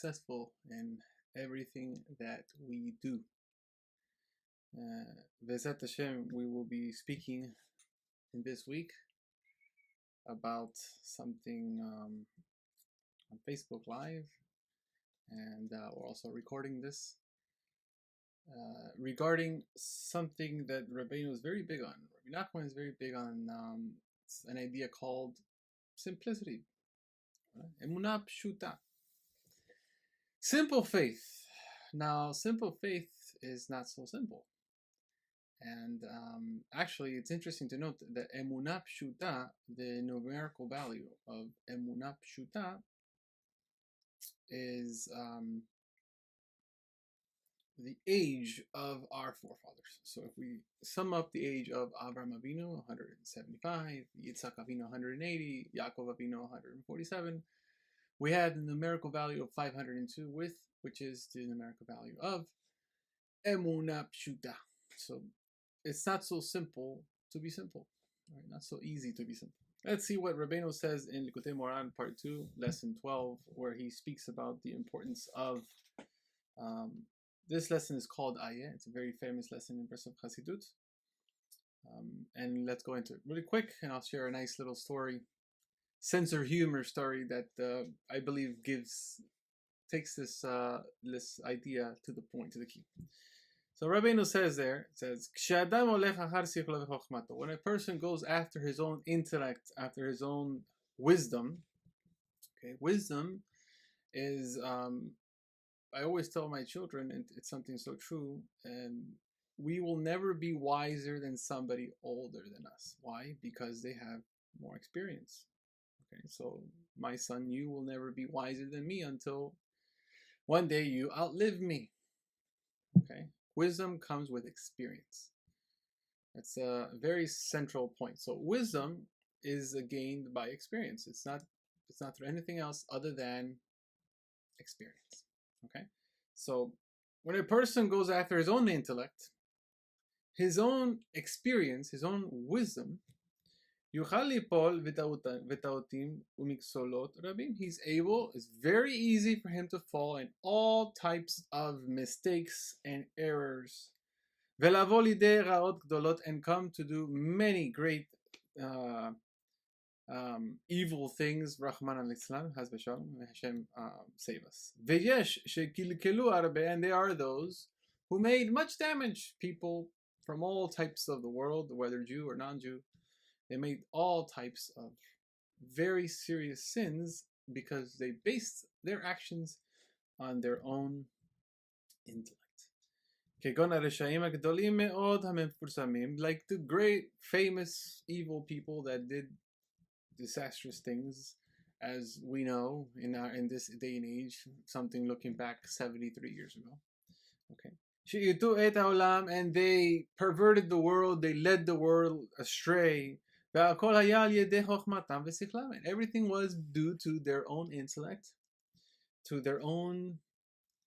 successful in everything that we do. Bezat Hashem, we will be speaking in this week about something on Facebook Live, and we're also recording this regarding something that Rabbeinu is very big on. Rabí Nachman is very big on an idea called simplicity. Emunah pshuta. Simple faith. Now, simple faith is not so simple. And actually, it's interesting to note that emunah pshuta, the numerical value of emunah pshuta, is the age of our forefathers. So if we sum up the age of Avraham Avinu, 175, Yitzhak Avinu, 180, Yaakov Avinu, 147, we had the numerical value of 502, which is the numerical value of emunah pshuta. So it's not so simple to be simple, right? Not so easy to be simple. Let's see what Rabbeinu says in Likutei Moran, part 2, lesson 12, where he speaks about the importance of this lesson is called Ayeh. It's a very famous lesson in Breslov Chassidut. And let's go into it really quick, and I'll share a nice little story, sense of humor story that I believe takes this idea to the point, to the key. So Rabbeinu says there, it says, when a person goes after his own intellect, after his own wisdom, okay, wisdom is, I always tell my children, and it's something so true, and we will never be wiser than somebody older than us. Why? Because they have more experience. Okay, so my son, you will never be wiser than me until one day you outlive me. Okay, wisdom comes with experience. That's a very central point. So wisdom is gained by experience. It's not through anything else other than experience. Okay, so when a person goes after his own intellect, his own experience, his own wisdom, he's able, it's very easy for him to fall in all types of mistakes and errors, and come to do many great evil things. Rahman al-Islam, Hashem save us. And they are those who made much damage. People from all types of the world, whether Jew or non-Jew, they made all types of very serious sins because they based their actions on their own intellect. Like the great famous evil people that did disastrous things, as we know in this day and age, something looking back 73 years ago. Okay, and they perverted the world, they led the world astray, and everything was due to their own intellect, to their own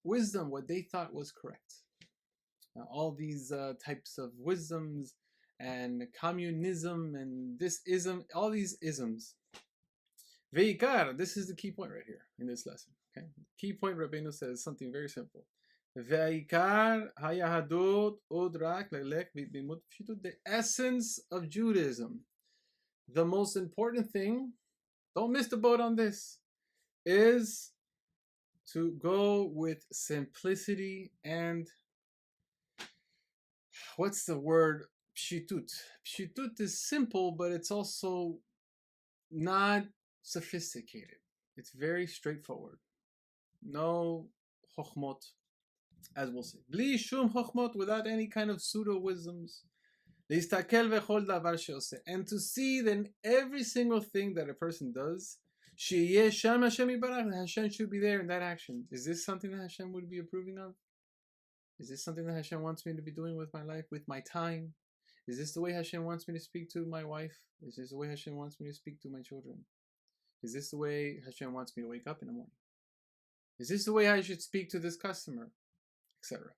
wisdom, what they thought was correct. Now, all these types of wisdoms and communism and this ism, all these isms. Veikar, this is the key point right here in this lesson. Okay, key point Rabbeinu says something very simple. Veikar hayahadut udrak lelek bimut pshitut. The essence of Judaism, the most important thing, don't miss the boat on this, is to go with simplicity and what's the word? Pshitut. Pshitut is simple, but it's also not sophisticated. It's very straightforward. No chokhmot, as we'll see. Bli shum chokhmot, without any kind of pseudo wisdoms. Leistakel vechol davar she'oseh, and to see that every single thing that a person does, sheyeh sham Hashem yibarach, Hashem should be there in that action. Is this something that Hashem would be approving of? Is this something that Hashem wants me to be doing with my life, with my time? Is this the way Hashem wants me to speak to my wife? Is this the way Hashem wants me to speak to my children? Is this the way Hashem wants me to wake up in the morning? Is this the way I should speak to this customer? Etc.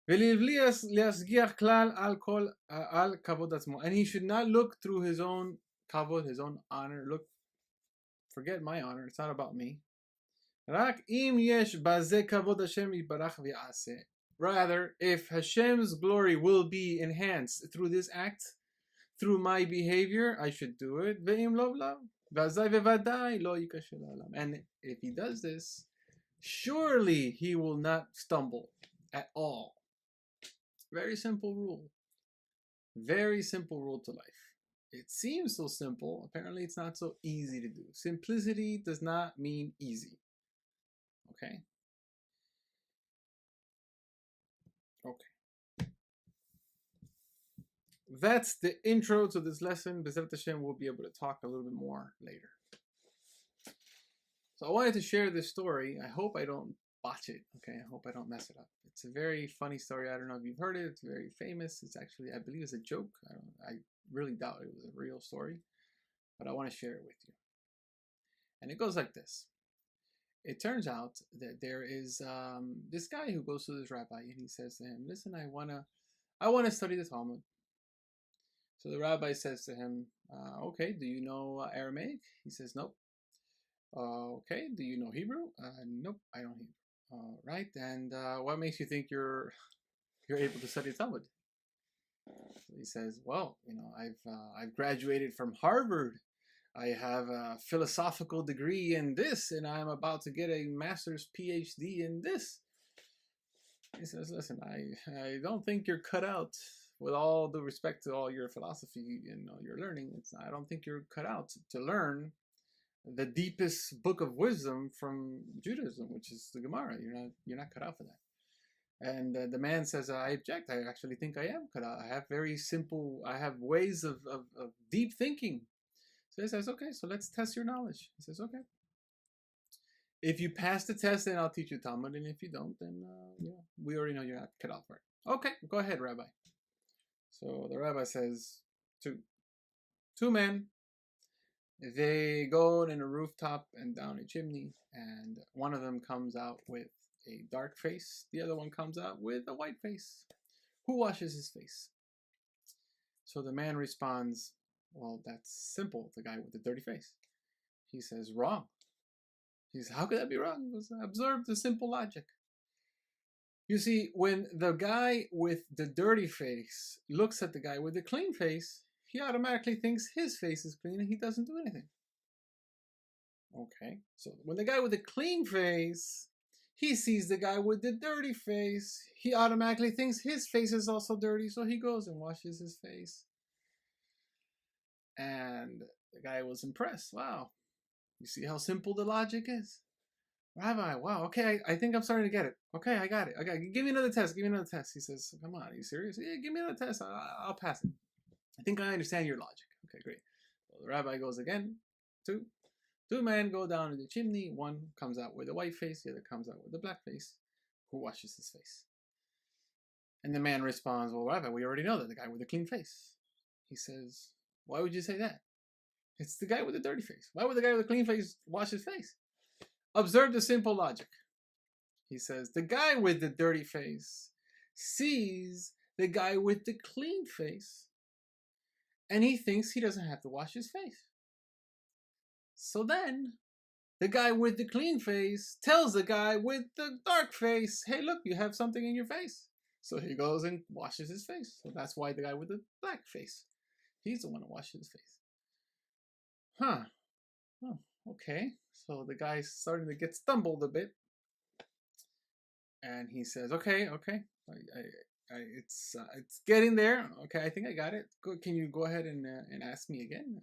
And he should not look through his own kavod, his own honor. Forget my honor. It's not about me. Rak im yesh baze kavod Hashem yibarach v'yaseh. Rather, if Hashem's glory will be enhanced through this act, through my behavior, I should do it. Ve'im lo lo. V'azai ve'vadai lo yikasher la'olam. And if he does this, surely he will not stumble at all. Very simple rule. Very simple rule to life. It seems so simple. Apparently, it's not so easy to do. Simplicity does not mean easy. Okay? Okay. That's the intro to this lesson. B'ezrat Hashem, we'll be able to talk a little bit more later. So I wanted to share this story. I hope I don't botch it. Okay, I hope I don't mess it up. It's a very funny story. I don't know if you've heard it. It's very famous. It's actually, I believe, it's a joke. I really doubt it was a real story, but I want to share it with you. And it goes like this. It turns out that there is this guy who goes to this rabbi, and he says to him, "Listen, I wanna study the Talmud." So the rabbi says to him, "Okay, do you know Aramaic?" He says, "Nope." "Okay, do you know Hebrew?" "Nope, I don't Hebrew." "Right, and what makes you think you're able to study Talmud?" So he says, "Well, I've graduated from Harvard. I have a philosophical degree in this, and I'm about to get a master's PhD in this." He says, "Listen, I don't think you're cut out. With all due respect to all your philosophy and all your learning, I don't think you're cut out to learn the deepest book of wisdom from Judaism, which is the Gemara. You're not cut out for that." And the man says, "I object. I actually think I am cut out. I have ways of deep thinking." So he says, "Okay, so let's test your knowledge." He says, "Okay. If you pass the test, then I'll teach you Talmud, and if you don't, then we already know you're not cut out for it." "Okay, go ahead, Rabbi." So the rabbi says, two men, they go in a rooftop and down a chimney, and one of them comes out with a dark face. The other one comes out with a white face. Who washes his face? So the man responds, "Well, that's simple, the guy with the dirty face." He says, "Wrong." He says, "How could that be wrong?" He goes, "Observe the simple logic. You see, when the guy with the dirty face looks at the guy with the clean face, he automatically thinks his face is clean and he doesn't do anything. Okay, so when the guy with the clean face, he sees the guy with the dirty face, he automatically thinks his face is also dirty, so he goes and washes his face." And the guy was impressed. "Wow, you see how simple the logic is? Rabbi, wow, okay, I think I'm starting to get it. Okay, I got it. Give me another test. He says, "Come on, are you serious?" "Yeah, give me another test. I'll pass it. I think I understand your logic." Okay, great. So the rabbi goes again. Two men go down to the chimney. One comes out with a white face. The other comes out with a black face. Who washes his face? And the man responds, "Well, Rabbi, we already know that, the guy with the clean face." He says, "Why would you say that? It's the guy with the dirty face. Why would the guy with the clean face wash his face?" Observe the simple logic. He says, the guy with the dirty face sees the guy with the clean face, and he thinks he doesn't have to wash his face. So then, the guy with the clean face tells the guy with the dark face, "Hey, look, you have something in your face." So he goes and washes his face. So that's why the guy with the black face, he's the one who washes his face. Huh. Oh, okay. So the guy's starting to get stumbled a bit. And he says, okay. It's getting there. Okay, I think I got it. Can you go ahead and ask me again?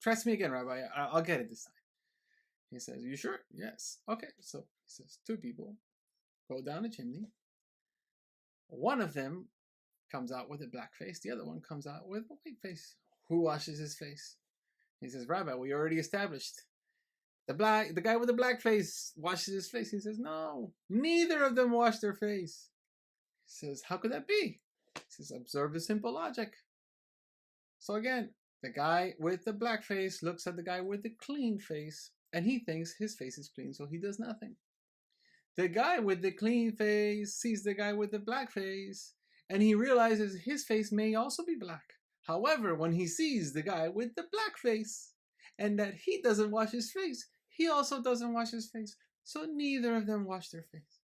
Trust me again, Rabbi. I'll get it this time. He says, "You sure?" "Yes." "Okay." So he says, two people go down the chimney. One of them comes out with a black face. The other one comes out with a white face. Who washes his face? He says, "Rabbi, we already established the guy with the black face washes his face." He says, "No, neither of them wash their face." He says, "How could that be?" He says, "Observe the simple logic." So again, the guy with the black face looks at the guy with the clean face, and he thinks his face is clean, so he does nothing. The guy with the clean face sees the guy with the black face, and he realizes his face may also be black. However, when he sees the guy with the black face, and that he doesn't wash his face, he also doesn't wash his face. So neither of them washed their face.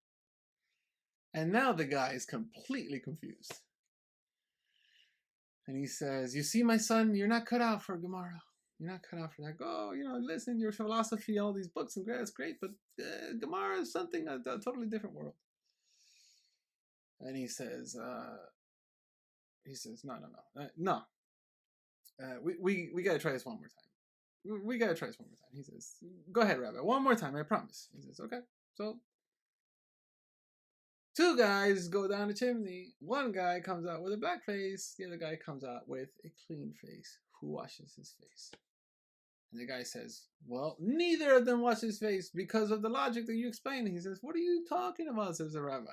And now the guy is completely confused. And he says, you see, my son, you're not cut out for Gemara. You're not cut out for that. Go, listen, your philosophy, all these books, and that's great, but Gemara is something, a totally different world. And he says, no. We got to try this one more time. We got to try this one more time. He says, go ahead, Rabbi, one more time, I promise. He says, okay. So, two guys go down the chimney. One guy comes out with a black face. The other guy comes out with a clean face. Who washes his face? And the guy says, well, neither of them wash his face because of the logic that you explained. He says, what are you talking about, says the rabbi.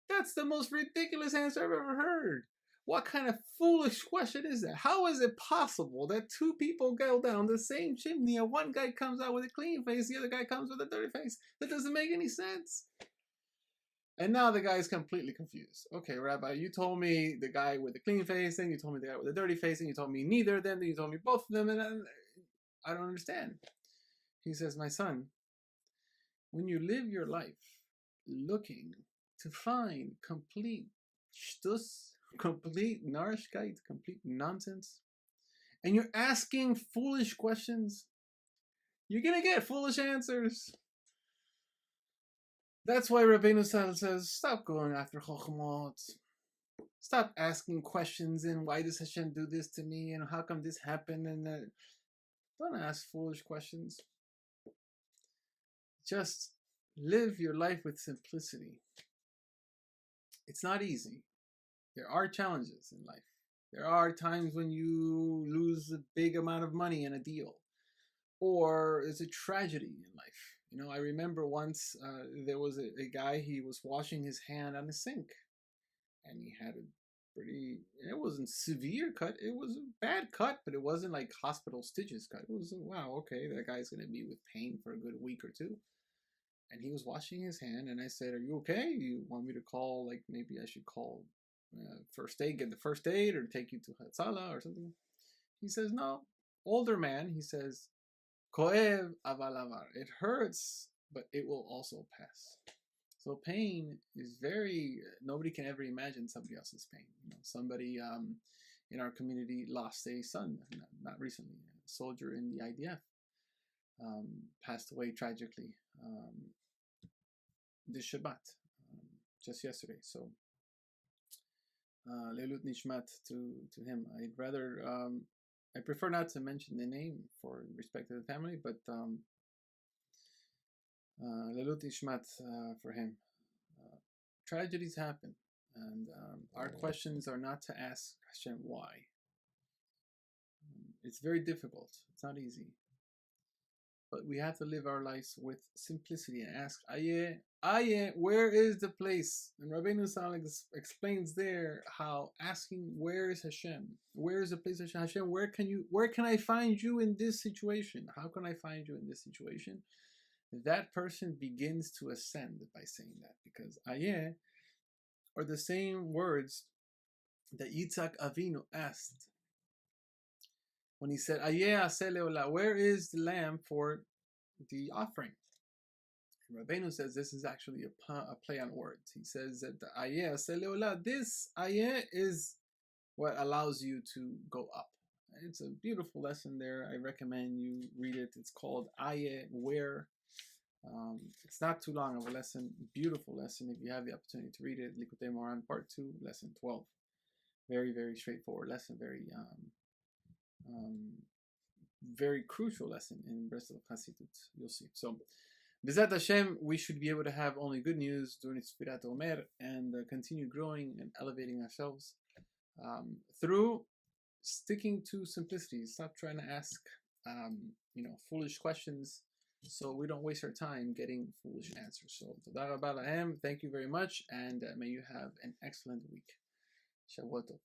That's the most ridiculous answer I've ever heard. What kind of foolish question is that? How is it possible that two people go down the same chimney and one guy comes out with a clean face, the other guy comes with a dirty face? That doesn't make any sense. And now the guy is completely confused. Okay, Rabbi, you told me the guy with the clean face, then you told me the guy with the dirty face, and you told me neither of them, then you told me both of them, and I don't understand. He says, my son, when you live your life looking to find complete shtus, complete narishkeit, complete nonsense, and you're asking foolish questions, you're going to get foolish answers. That's why Rabbi Natan says, stop going after chokhmot. Stop asking questions and why does Hashem do this to me and how come this happened and that. Don't ask foolish questions. Just live your life with simplicity. It's not easy. There are challenges in life. There are times when you lose a big amount of money in a deal, or it's a tragedy in life. I remember once there was a guy, he was washing his hand on the sink, and he had it wasn't severe cut, it was a bad cut, but it wasn't like hospital stitches cut. It was, wow, okay, that guy's going to be with pain for a good week or two. And he was washing his hand, and I said, are you okay? You want me to call, like maybe I should call first aid, get the first aid, or take you to Hatzala or something? He says, no. Older man, he says, Koev aval avar. It hurts, but it will also pass. So pain is nobody can ever imagine somebody else's pain. Somebody in our community lost a son, not recently, a soldier in the IDF, passed away tragically this Shabbat, just yesterday. So, Leilut Nishmat to him. I prefer not to mention the name for respect to the family, but Leilut Nishmat for him. Tragedies happen, and our questions are not to ask Hashem why. It's very difficult. It's not easy. But we have to live our lives with simplicity and ask, Ayeh, where is the place? And Rabbi Natan explains there how asking, where is Hashem? Where is the place of Hashem? Where can I find you in this situation? How can I find you in this situation? That person begins to ascend by saying that, because Ayeh are the same words that Yitzhak Avinu asked when he said, Ayeh aseh leolah, where is the lamb for the offering? And Rabbeinu says this is actually a play on words. He says that the Ayeh aseh leolah, this Ayeh is what allows you to go up. It's a beautiful lesson there. I recommend you read it. It's called Ayeh, where. It's not too long of a lesson. Beautiful lesson. If you have the opportunity to read it, Likutei Moharan Part 2, Lesson 12. Very, very straightforward lesson. Very crucial lesson in Breslov Hasidut. You'll see. So, B'ezrat Hashem, we should be able to have only good news during Sfirat Omer and continue growing and elevating ourselves through sticking to simplicity. Stop trying to ask, foolish questions, so we don't waste our time getting foolish answers. So, Toda Rabba Lahem, thank you very much, and may you have an excellent week. Shavua Tov.